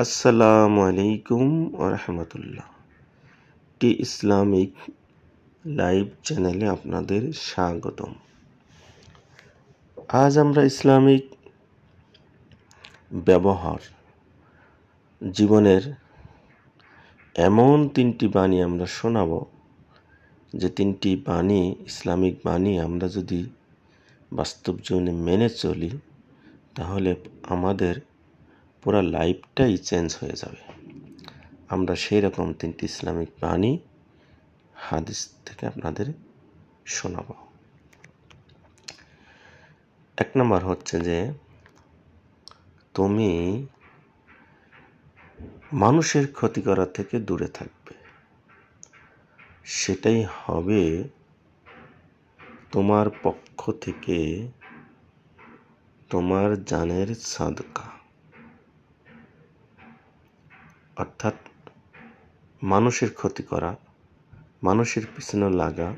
আসসালামু আলাইকুম ওয়া রাহমাতুল্লাহ। টি ইসলামিক লাইভ চ্যানেলে আপনাদের স্বাগতম। আজ আমরা ইসলামিক ব্যবহার জীবনের এমন 3টি বাণী আমরা শোনাব, যে 3টি বাণী, ইসলামিক বাণী আমরা যদি বাস্তব জীবনে মেনে চলি, তাহলে আমাদের পুরো লাইফটাই চেঞ্জ হয়ে যাবে। আমরা সেই রকম 3টি ইসলামিক বাণী হাদিস থেকে আপনাদের শোনাব। 1 নম্বর হচ্ছে যে, তুমি মানুষের ক্ষতি করা থেকে দূরে থাকবে, সেটাই হবে তোমার পক্ষ থেকে তোমার জানের সাদকা। অর্থাৎ মানুষের ক্ষতি করা, মানুষের পিছনে লাগা,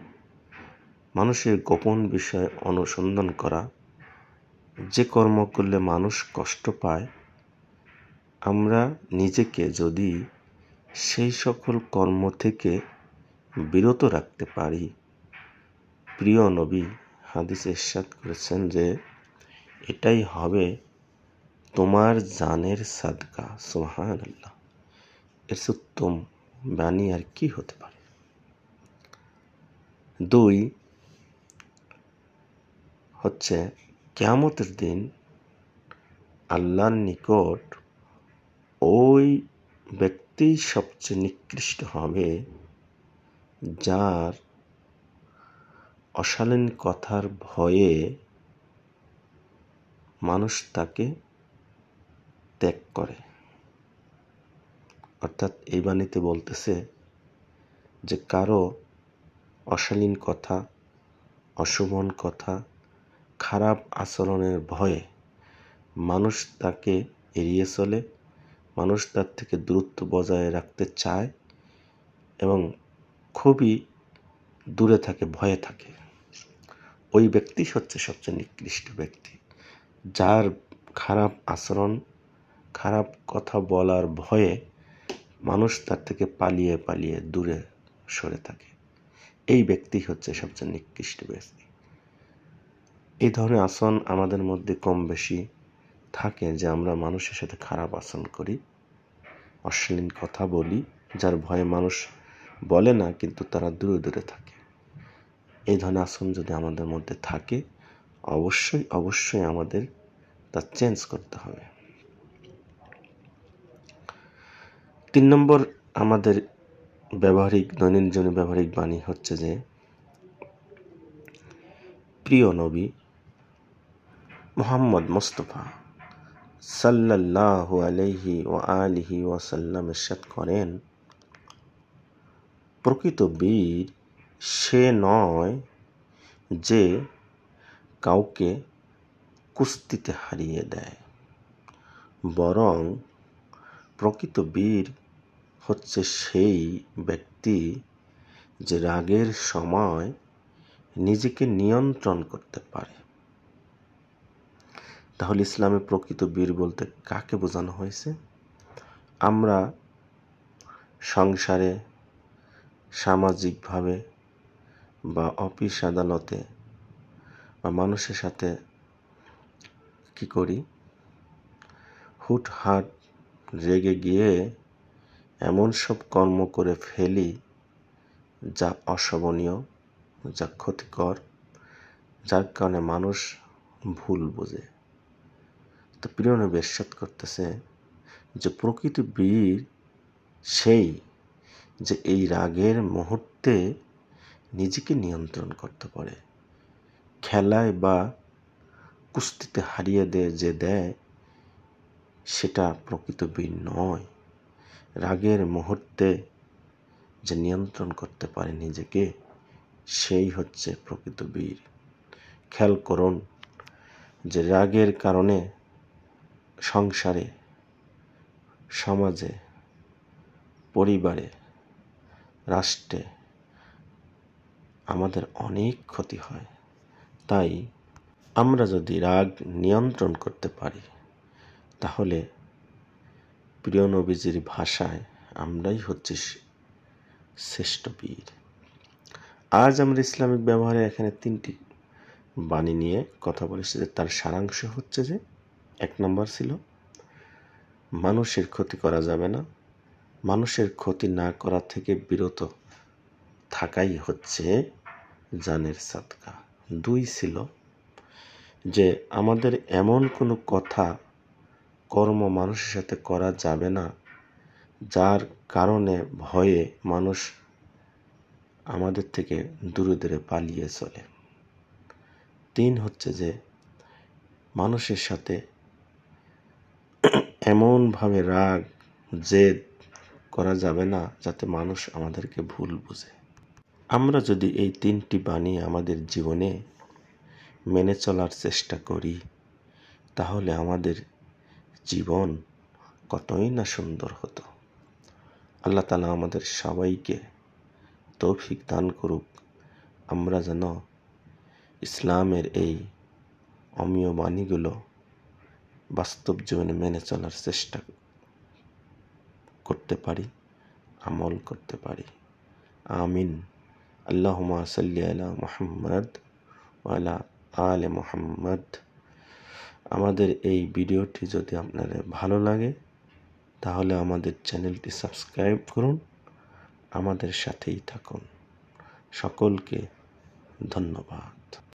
মানুষের গোপন বিষয় অনুসন্ধান করা, যে কর্ম করলে মানুষ কষ্ট পায়, আমরা নিজেকে যদি সেই সকল কর্ম থেকে বিরত রাখতে পারি, প্রিয় নবী হাদিসে ইরশাদ করেছেন যে এটাই হবে তোমার জানের সাদকা। সুবহানাল্লাহ। এর উত্তম বাণী আর কি হতে পারে। 2 হচ্ছে, কিয়ামতের দিন আল্লাহর নিকট ওই ব্যক্তি সবচেয়ে নিকৃষ্ট হবে যার অশালীন কথার ভয়ে মানুষ তাকে ত্যাগ করে। অর্থাৎ এই বাণীতে বলতেছে যে কারো অশালীন কথা, অশোভন কথা, খারাপ আচরণের ভয়ে মানুষ তাকে এড়িয়ে চলে, মানুষ তার থেকে দূরত্ব বজায় রাখতে চায় এবং খুবই দূরে থাকে, ভয়ে থাকে। ওই ব্যক্তি হচ্ছে সবচেয়ে নিকৃষ্ট ব্যক্তি, যার খারাপ আচরণ, খারাপ কথা বলার ভয়ে মানুষ তার থেকে পালিয়ে পালিয়ে দূরে সরে থাকে। এই ব্যক্তি হচ্ছে সবচেয়ে নিকৃষ্ট ব্যক্তি। এই ধরনের আচরণ আমাদের মধ্যে কম বেশি থাকে, যে আমরা মানুষের সাথে খারাপ আচরণ করি, অশ্লীল কথা বলি, যার ভয়ে মানুষ বলে না, কিন্তু তারা দূরে দূরে থাকে। এই ধরনের আচরণ যদি আমাদের মধ্যে থাকে, অবশ্যই আমাদের তা চেঞ্জ করতে হবে। 3 নম্বর আমাদের দৈনন্দিন জীবনে ব্যবহারিক বাণী হচ্ছে যে, প্রিয় নবী মুহাম্মদ মুস্তাফা সাল্লাল্লাহু আলাইহি ওয়া আলিহি ওয়াসাল্লাম ইরশাদ করেন, প্রকৃত বীর সে নয় যে কাউকে কুস্তিতে হারিয়ে দেয়, বরং প্রকৃত বীর হচ্ছে সেই ব্যক্তি যে রাগের সময় নিজেকে নিয়ন্ত্রণ করতে পারে। তাহলে ইসলামে প্রকৃত বীর বলতে কাকে বোঝানো হয়েছে? আমরা সংসারে, সামাজিকভাবে বা অফিস আদালতে বা মানুষের সাথে কি করি? হুটহাট রেগে গিয়ে এমন সব কর্ম করে ফেলি যা অশোভনীয়, যা ক্ষতিকর, যার কারণে মানুষ ভুল বোঝে। তো প্রিয় নবী ইরশাদ করতেছে যে প্রকৃত বীর সেই যে এই রাগের মুহূর্তে নিজেকে নিয়ন্ত্রণ করতে পারে। খেলায় বা কুস্তিতে হারিয়ে দেয় সেটা প্রকৃত বীর নয়। রাগের মুহূর্তে যে নিয়ন্ত্রণ করতে পারে নিজেকে, সেই হচ্ছে প্রকৃত বীর। খেয়াল করুন যে রাগের কারণে সংসারে, সমাজে, পরিবারে, রাষ্ট্রে আমাদের অনেক ক্ষতি হয়। তাই আমরা যদি রাগ নিয়ন্ত্রণ করতে পারি, তাহলে প্রিয় নবীজির ভাষায় আমরাই হচ্ছে শ্রেষ্ঠ বীর। আজ আমরা ইসলামিক ব্যবহারে এখানে 3টি বাণী নিয়ে কথা বলেছি, যে তার সারাংশ হচ্ছে যে 1 নম্বর ছিল মানুষের ক্ষতি করা যাবে না, মানুষের ক্ষতি না করা থেকে বিরত থাকাই হচ্ছে জানের সাদকা। 2 ছিল যে আমাদের এমন কোনো কথা কর্ম মানুষের সাথে করা যাবে না যার কারণে ভয়ে মানুষ আমাদের থেকে দূরে দূরে পালিয়ে চলে। 3 হচ্ছে যে মানুষের সাথে এমনভাবে রাগ জেদ করা যাবে না যাতে মানুষ আমাদেরকে ভুল বুঝে। আমরা যদি এই 3টি বাণী আমাদের জীবনে মেনে চলার চেষ্টা করি তাহলে আমাদের জীবন কতই না সুন্দর হতো। আল্লাহ তাআলা আমাদের সবাইকে তৌফিক দান করুক, আমরা যেন ইসলামের এই অমীয় বাণীগুলো বাস্তব জীবনে মেনে চলার চেষ্টা করতে পারি, আমল করতে পারি। আমিন। আল্লাহুম্মা সাল্লি আলা মুহাম্মদ ওয়া আলা আলি মুহাম্মদ। আমাদের এই ভিডিওটি যদি আপনাদের ভালো লাগে তাহলে আমাদের চ্যানেলটি সাবস্ক্রাইব করুন, আমাদের সাথেই থাকুন। সকলকে ধন্যবাদ।